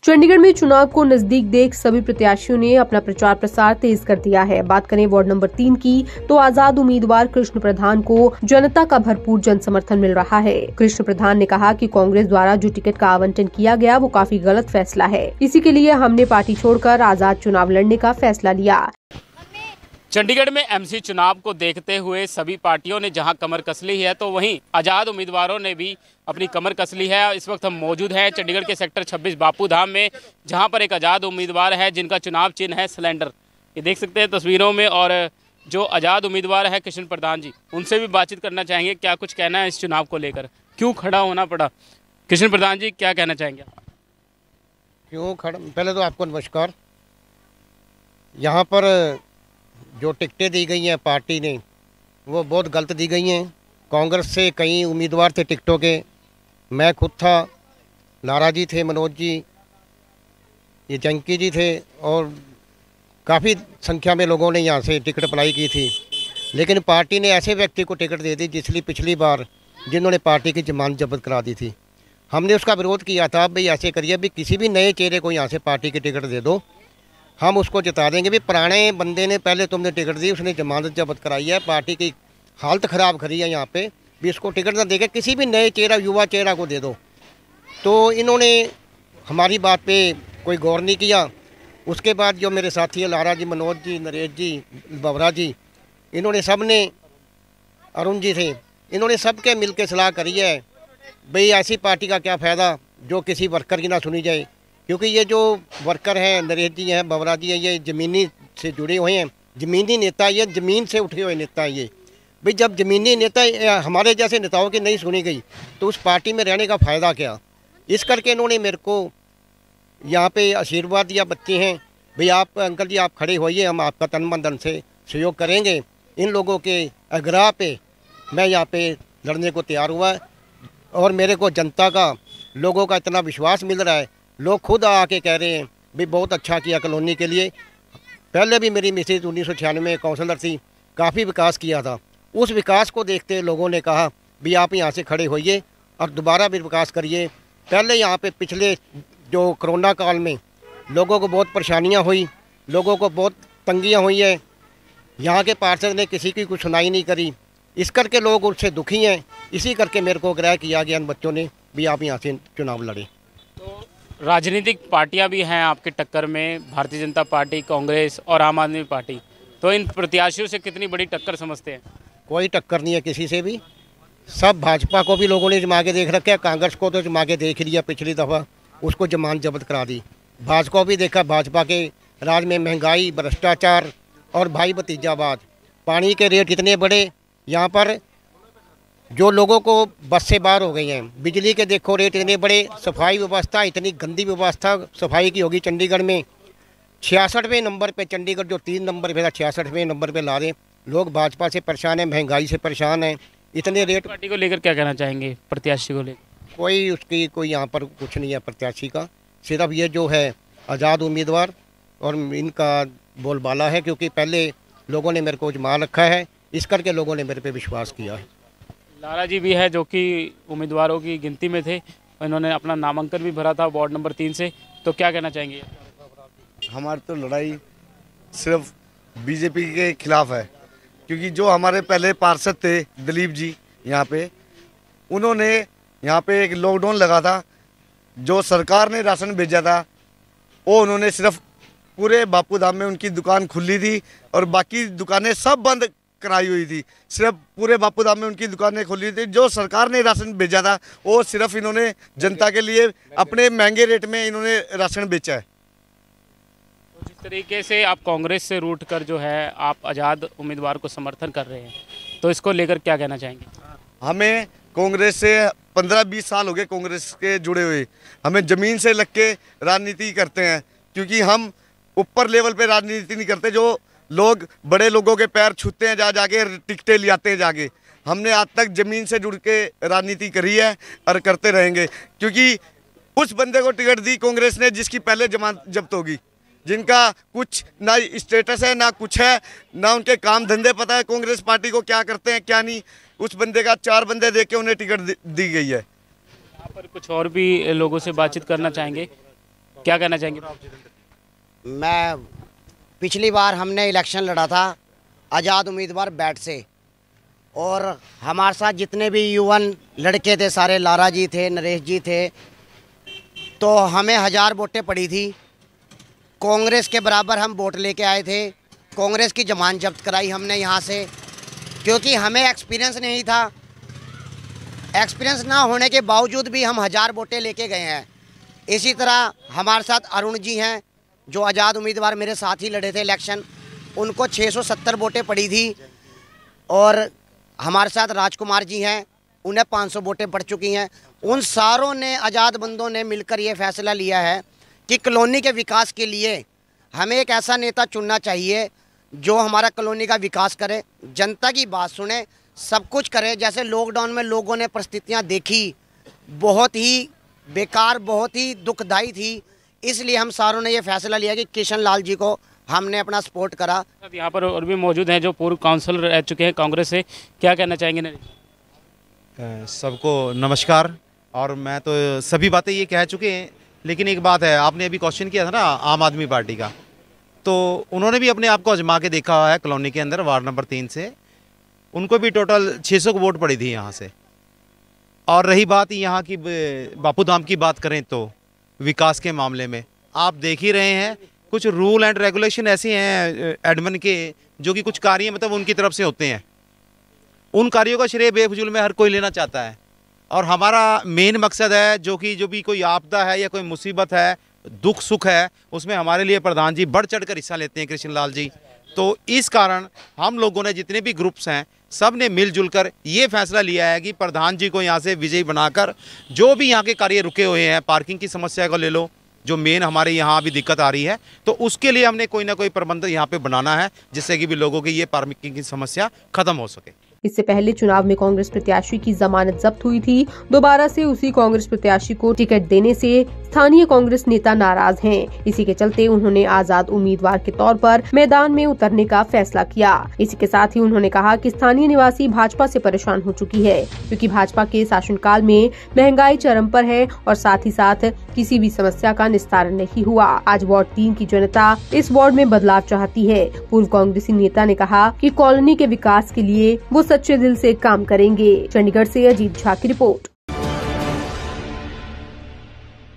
चंडीगढ़ में चुनाव को नजदीक देख सभी प्रत्याशियों ने अपना प्रचार प्रसार तेज कर दिया है। बात करें वार्ड नंबर 3 की तो आजाद उम्मीदवार कृष्ण प्रधान को जनता का भरपूर जन समर्थन मिल रहा है। कृष्ण प्रधान ने कहा कि कांग्रेस द्वारा जो टिकट का आवंटन किया गया वो काफी गलत फैसला है। इसी के लिए हमने पार्टी छोड़कर आजाद चुनाव लड़ने का फैसला लिया। चंडीगढ़ में एमसी चुनाव को देखते हुए सभी पार्टियों ने जहां कमर कस ली है तो वहीं आज़ाद उम्मीदवारों ने भी अपनी कमर कस ली है। इस वक्त हम मौजूद हैं चंडीगढ़ के सेक्टर 26 बापू धाम में, जहां पर एक आज़ाद उम्मीदवार है जिनका चुनाव चिन्ह है सिलेंडर। ये देख सकते हैं तस्वीरों में। और जो आज़ाद उम्मीदवार है कृष्ण प्रधान जी, उनसे भी बातचीत करना चाहेंगे क्या कुछ कहना है इस चुनाव को लेकर, क्यों खड़ा होना पड़ा। कृष्ण प्रधान जी, क्या कहना चाहेंगे? क्यों खड़ा, पहले तो आपको नमस्कार। यहाँ पर जो टिकटें दी गई हैं पार्टी ने वो बहुत गलत दी गई हैं। कांग्रेस से कई उम्मीदवार थे टिकटों के, मैं खुद था, लारा जी थे, मनोज जी, ये जंकी जी थे और काफ़ी संख्या में लोगों ने यहाँ से टिकट अप्लाई की थी। लेकिन पार्टी ने ऐसे व्यक्ति को टिकट दे दी जिसलिए पिछली बार जिन्होंने पार्टी की जमानत जब्त करा दी थी। हमने उसका विरोध किया था, भाई ऐसे करिए, भी किसी भी नए चेहरे को यहाँ से पार्टी की टिकट दे दो, हम उसको जिता देंगे। भी पुराने बंदे ने पहले तुमने टिकट दी, उसने जमानत जब्त कराई है, पार्टी की हालत ख़राब करी है यहाँ पे, भी इसको टिकट ना देके किसी भी नए चेहरा, युवा चेहरा को दे दो। तो इन्होंने हमारी बात पे कोई गौर नहीं किया। उसके बाद जो मेरे साथी है लारा जी, मनोज जी, नरेश जी, बवरा जी, इन्होंने सब ने, अरुण जी थे, इन्होंने सब के मिल के सलाह करी है भाई ऐसी पार्टी का क्या फ़ायदा जो किसी वर्कर की ना सुनी जाए। क्योंकि ये जो वर्कर हैं, नरेश जी हैं, बवरा जी हैं, ये ज़मीनी से जुड़े हुए हैं, ज़मीनी नेता, ये ज़मीन से उठे हुए नेता। ये भाई जब ज़मीनी नेता हमारे जैसे नेताओं की नहीं सुनी गई तो उस पार्टी में रहने का फ़ायदा क्या। इस करके इन्होंने मेरे को यहाँ पे आशीर्वाद दिया, बच्चे हैं भाई आप अंकल जी आप खड़े होइए, हम आपका तन मन धन से सहयोग करेंगे। इन लोगों के आग्रह पे मैं यहाँ पे लड़ने को तैयार हुआ और मेरे को जनता का, लोगों का इतना विश्वास मिल रहा है। लोग खुद आके कह रहे हैं भी बहुत अच्छा किया कॉलोनी के लिए। पहले भी मेरी मिसेज 1996 में काउंसलर थी, काफ़ी विकास किया था। उस विकास को देखते लोगों ने कहा भी आप यहाँ से खड़े होइए और दोबारा भी विकास करिए। पहले यहाँ पे पिछले जो कोरोना काल में लोगों को बहुत परेशानियाँ हुई, लोगों को बहुत तंगियाँ हुई है, यहाँ के पार्षद ने किसी की कुछ सुनाई नहीं करी, इस करके लोग उससे दुखी हैं। इसी करके मेरे को आग्रह किया गया इन बच्चों ने भी आप यहाँ से चुनाव लड़ें। तो राजनीतिक पार्टियां भी हैं आपके टक्कर में, भारतीय जनता पार्टी, कांग्रेस और आम आदमी पार्टी, तो इन प्रत्याशियों से कितनी बड़ी टक्कर समझते हैं? कोई टक्कर नहीं है किसी से भी। सब भाजपा को भी लोगों ने जमा के देख रखा है, कांग्रेस को तो जमा के देख लिया, पिछली दफ़ा उसको जमानत जब्त करा दी। भाजपा को भी देखा, भाजपा के राज में महंगाई, भ्रष्टाचार और भाई भतीजावाद, पानी के रेट इतने बड़े, यहाँ पर जो लोगों को बस से बाहर हो गई हैं, बिजली के देखो रेट इतने बड़े, सफाई व्यवस्था इतनी गंदी व्यवस्था सफाई की होगी चंडीगढ़ में। 66वें नंबर पे चंडीगढ़ जो 3 नंबर पे था 66वें नंबर पे ला रहे। लोग भाजपा से परेशान हैं, महंगाई से परेशान हैं, इतने रेट। पार्टी को लेकर क्या कहना चाहेंगे, प्रत्याशी को लेकर? कोई उसकी कोई यहाँ पर कुछ नहीं है प्रत्याशी का, सिर्फ ये जो है आज़ाद उम्मीदवार और इनका बोलबाला है। क्योंकि पहले लोगों ने मेरे को जमा रखा है, इस करके लोगों ने मेरे पे विश्वास किया है। लारा जी भी है जो कि उम्मीदवारों की गिनती में थे, इन्होंने अपना नामांकन भी भरा था वार्ड नंबर 3 से, तो क्या कहना चाहेंगे? हमारी तो लड़ाई सिर्फ बीजेपी के खिलाफ है। क्योंकि जो हमारे पहले पार्षद थे दिलीप जी यहाँ पे, उन्होंने यहाँ पे एक लॉकडाउन लगा था, जो सरकार ने राशन भेजा था वो उन्होंने सिर्फ पूरे बापू धाम में उनकी दुकान खुली थी और बाकी दुकानें सब बंद कराई हुई थी। सिर्फ पूरे बापू धाम में उनकी दुकानें खुली थी। जो सरकार ने राशन भेजा था वो सिर्फ इन्होंने जनता के लिए अपने महंगे रेट में इन्होंने राशन बेचा है। तो जिस तरीके से आप कांग्रेस से रूट कर जो है आप आज़ाद उम्मीदवार को समर्थन कर रहे हैं, तो इसको लेकर क्या कहना चाहेंगे? हमें कांग्रेस से 15-20 साल हो गए कांग्रेस के जुड़े हुए, हमें ज़मीन से लग के राजनीति करते हैं। क्योंकि हम ऊपर लेवल पे राजनीति नहीं करते, जो लोग बड़े लोगों के पैर छूते हैं, जाके टिकटें ले आते हैं जाके। हमने आज तक ज़मीन से जुड़ के राजनीति करी है और करते रहेंगे। क्योंकि उस बंदे को टिकट दी कांग्रेस ने जिसकी पहले जमानत जब्त होगी, जिनका कुछ ना स्टेटस है ना कुछ है, ना उनके काम धंधे पता है कांग्रेस पार्टी को क्या करते हैं क्या नहीं। उस बंदे का 4 बंदे देख के उन्हें टिकट दी गई है। यहाँ पर कुछ और भी लोगों से बातचीत करना चाहेंगे। क्या कहना चाहेंगे? मैं पिछली बार हमने इलेक्शन लड़ा था आज़ाद उम्मीदवार बैट से, और हमारे साथ जितने भी युवन लड़के थे सारे, लारा जी थे, नरेश जी थे, तो हमें 1000 वोटें पड़ी थी। कांग्रेस के बराबर हम वोट लेके आए थे। कांग्रेस की जमानत जब्त कराई हमने यहाँ से, क्योंकि हमें एक्सपीरियंस नहीं था। एक्सपीरियंस ना होने के बावजूद भी हम 1000 वोटें लेके गए हैं। इसी तरह हमारे साथ अरुण जी हैं जो आज़ाद उम्मीदवार मेरे साथ ही लड़े थे इलेक्शन, उनको 670 वोटें पड़ी थी। और हमारे साथ राजकुमार जी हैं, उन्हें 500 वोटें पड़ चुकी हैं। उन सारों ने, आज़ाद बंदों ने मिलकर ये फैसला लिया है कि कॉलोनी के विकास के लिए हमें एक ऐसा नेता चुनना चाहिए जो हमारा कॉलोनी का विकास करे, जनता की बात सुने, सब कुछ करे। जैसे लॉकडाउन में लोगों ने परिस्थितियाँ देखी, बहुत ही बेकार, बहुत ही दुखदाई थी, इसलिए हम सारों ने ये फैसला लिया कि किशन लाल जी को हमने अपना सपोर्ट करा। यहाँ पर और भी मौजूद हैं जो पूर्व काउंसिलर रह चुके हैं कांग्रेस से, क्या कहना चाहेंगे? सबको नमस्कार। और मैं तो सभी बातें ये कह चुके हैं, लेकिन एक बात है, आपने अभी क्वेश्चन किया था ना आम आदमी पार्टी का, तो उन्होंने भी अपने आप को आजमा के देखा हुआ है कॉलोनी के अंदर वार्ड नंबर 3 से। उनको भी टोटल 600 वोट पड़ी थी यहाँ से। और रही बात यहाँ की बापू धाम की बात करें तो विकास के मामले में आप देख ही रहे हैं, कुछ रूल एंड रेगुलेशन ऐसे हैं एडमिन के जो कि कुछ कार्य मतलब उनकी तरफ से होते हैं। उन कार्यों का श्रेय बेफजूल में हर कोई लेना चाहता है। और हमारा मेन मकसद है जो भी कोई आपदा है या कोई मुसीबत है, दुख सुख है, उसमें हमारे लिए प्रधान जी बढ़ चढ़कर हिस्सा लेते हैं, कृष्ण लाल जी। तो इस कारण हम लोगों ने, जितने भी ग्रुप्स हैं, सब ने मिलजुल कर ये फैसला लिया है कि प्रधान जी को यहाँ से विजयी बनाकर जो भी यहाँ के कार्य रुके हुए हैं, पार्किंग की समस्या को ले लो, जो मेन हमारे यहाँ अभी दिक्कत आ रही है, तो उसके लिए हमने कोई ना कोई प्रबंध यहाँ पे बनाना है जिससे कि भी लोगों की ये पार्किंग की समस्या खत्म हो सके। इससे पहले चुनाव में कांग्रेस प्रत्याशी की जमानत जब्त हुई थी। दोबारा से उसी कांग्रेस प्रत्याशी को टिकट देने से स्थानीय कांग्रेस नेता नाराज हैं। इसी के चलते उन्होंने आजाद उम्मीदवार के तौर पर मैदान में उतरने का फैसला किया। इसी के साथ ही उन्होंने कहा कि स्थानीय निवासी भाजपा से परेशान हो चुकी है, क्योंकि भाजपा के शासनकाल में महंगाई चरम पर है और साथ ही साथ किसी भी समस्या का निस्तारण नहीं हुआ। आज वार्ड 3 की जनता इस वार्ड में बदलाव चाहती है। पूर्व कांग्रेसी नेता ने कहा कि कॉलोनी के विकास के लिए वो सच्चे दिल से काम करेंगे। चंडीगढ़ से अजीत झा की रिपोर्ट।